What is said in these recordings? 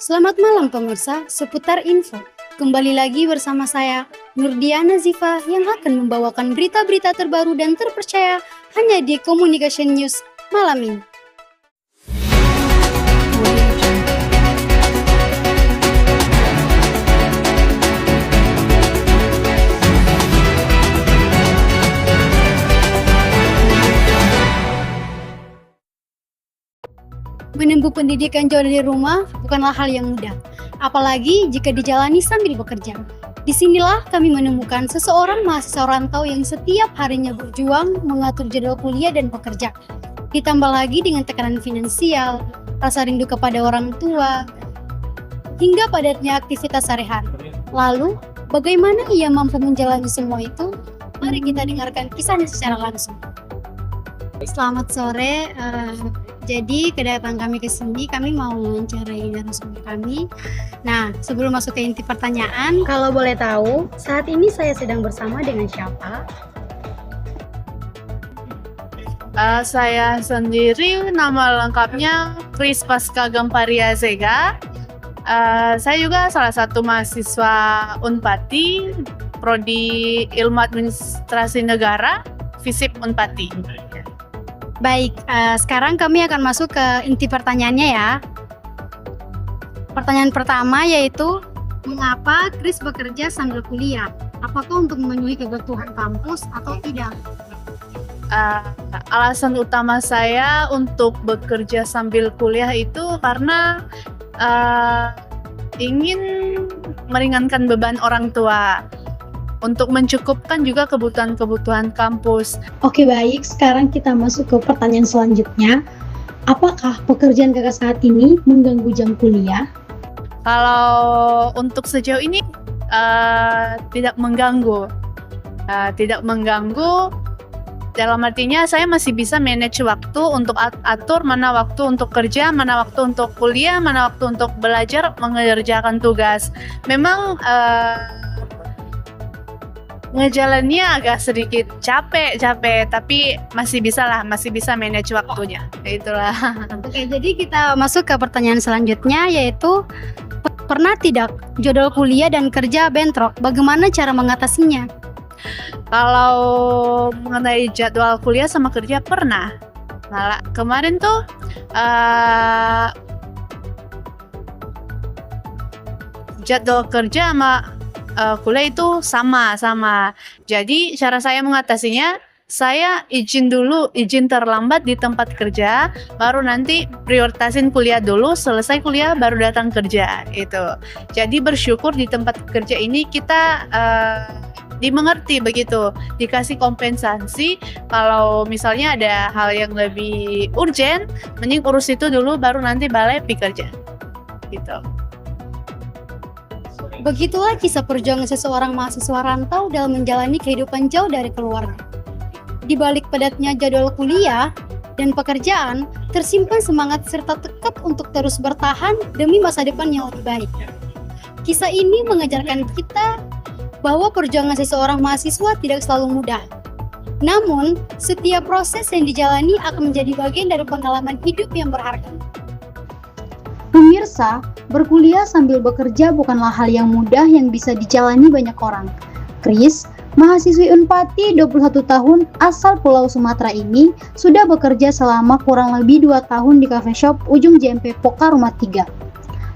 Selamat malam pemirsa, seputar info. Kembali lagi bersama saya, Nurdiana Zifa, yang akan membawakan berita-berita terbaru dan terpercaya hanya di Communication News malam ini. Menempuh pendidikan jauh dari rumah bukanlah hal yang mudah, apalagi jika dijalani sambil bekerja. Disinilah kami menemukan seseorang mahasiswa rantau yang setiap harinya berjuang mengatur jadwal kuliah dan bekerja. Ditambah lagi dengan tekanan finansial, rasa rindu kepada orang tua, hingga padatnya aktivitas sehari-hari. Lalu, bagaimana ia mampu menjalani semua itu? Mari kita dengarkan kisahnya secara langsung. Selamat sore. Jadi kedatangan kami ke sini, kami mau mewawancarai narasumber kami. Nah, sebelum masuk ke inti pertanyaan, kalau boleh tahu, saat ini saya sedang bersama dengan siapa? Saya sendiri nama lengkapnya Kris Pasca Gamparia Zega. Saya juga salah satu mahasiswa Unpati, Prodi Ilmu Administrasi Negara, FISIP Unpati. Baik, sekarang kami akan masuk ke inti pertanyaannya ya. Pertanyaan pertama yaitu, mengapa Kris bekerja sambil kuliah? Apakah untuk memenuhi kebutuhan kampus atau tidak? Alasan utama saya untuk bekerja sambil kuliah itu karena ingin meringankan beban orang tua, untuk mencukupkan juga kebutuhan-kebutuhan kampus. Oke baik, sekarang kita masuk ke pertanyaan selanjutnya. Apakah pekerjaan kakak saat ini mengganggu jam kuliah? Kalau untuk sejauh ini tidak mengganggu. Tidak mengganggu dalam artinya saya masih bisa manage waktu untuk atur mana waktu untuk kerja, mana waktu untuk kuliah, mana waktu untuk belajar, mengerjakan tugas. Memang ngejalannya agak sedikit capek, tapi masih bisa manage waktunya. Itulah. Oke, jadi kita masuk ke pertanyaan selanjutnya, yaitu pernah tidak jadwal kuliah dan kerja bentrok? Bagaimana cara mengatasinya? Kalau mengenai jadwal kuliah sama kerja pernah. Malah kemarin tuh jadwal kerja sama kuliah itu sama. Jadi cara saya mengatasinya, saya izin terlambat di tempat kerja, baru nanti prioritasin kuliah dulu, selesai kuliah baru datang kerja itu. Jadi bersyukur di tempat kerja ini kita dimengerti begitu, dikasih kompensasi. Kalau misalnya ada hal yang lebih urgent, mending urus itu dulu, baru nanti balik bekerja gitu. Begitulah kisah perjuangan seseorang mahasiswa rantau dalam menjalani kehidupan jauh dari keluarga. Di balik padatnya jadwal kuliah dan pekerjaan, tersimpan semangat serta tekad untuk terus bertahan demi masa depan yang lebih baik. Kisah ini mengajarkan kita bahwa perjuangan seseorang mahasiswa tidak selalu mudah. Namun, setiap proses yang dijalani akan menjadi bagian dari pengalaman hidup yang berharga. Pemirsa, berkuliah sambil bekerja bukanlah hal yang mudah yang bisa dijalani banyak orang. Kris, mahasiswi Unpati 21 tahun asal Pulau Sumatera ini sudah bekerja selama kurang lebih 2 tahun di cafe shop ujung JMP Poka Rumah 3.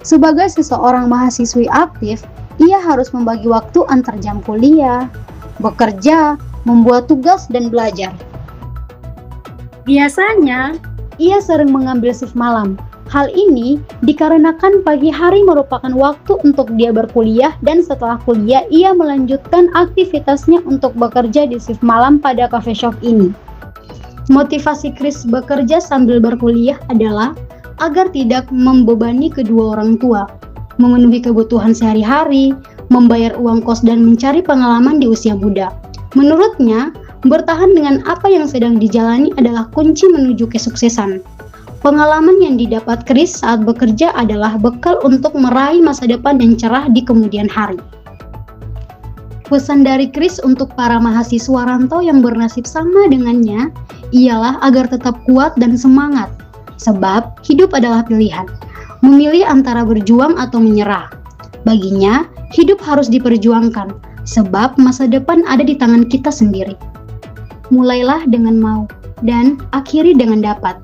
Sebagai seseorang mahasiswi aktif, ia harus membagi waktu antar jam kuliah, bekerja, membuat tugas, dan belajar. Biasanya, ia sering mengambil shift malam. Hal ini dikarenakan pagi hari merupakan waktu untuk dia berkuliah, dan setelah kuliah ia melanjutkan aktivitasnya untuk bekerja di shift malam pada cafe shop ini. Motivasi Kris bekerja sambil berkuliah adalah agar tidak membebani kedua orang tua, memenuhi kebutuhan sehari-hari, membayar uang kos, dan mencari pengalaman di usia muda. Menurutnya, bertahan dengan apa yang sedang dijalani adalah kunci menuju kesuksesan. Pengalaman yang didapat Kris saat bekerja adalah bekal untuk meraih masa depan yang cerah di kemudian hari. Pesan dari Kris untuk para mahasiswa rantau yang bernasib sama dengannya ialah agar tetap kuat dan semangat, sebab hidup adalah pilihan. memilih antara berjuang atau menyerah. Baginya, hidup harus diperjuangkan, sebab masa depan ada di tangan kita sendiri. Mulailah dengan mau, dan akhiri dengan dapat.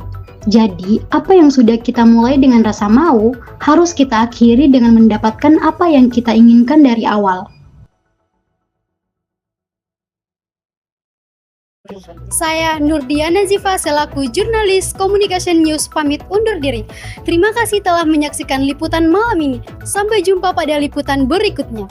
Jadi, apa yang sudah kita mulai dengan rasa mau, harus kita akhiri dengan mendapatkan apa yang kita inginkan dari awal. Saya Nurdiana Ziva selaku jurnalis Communication News pamit undur diri. Terima kasih telah menyaksikan liputan malam ini. Sampai jumpa pada liputan berikutnya.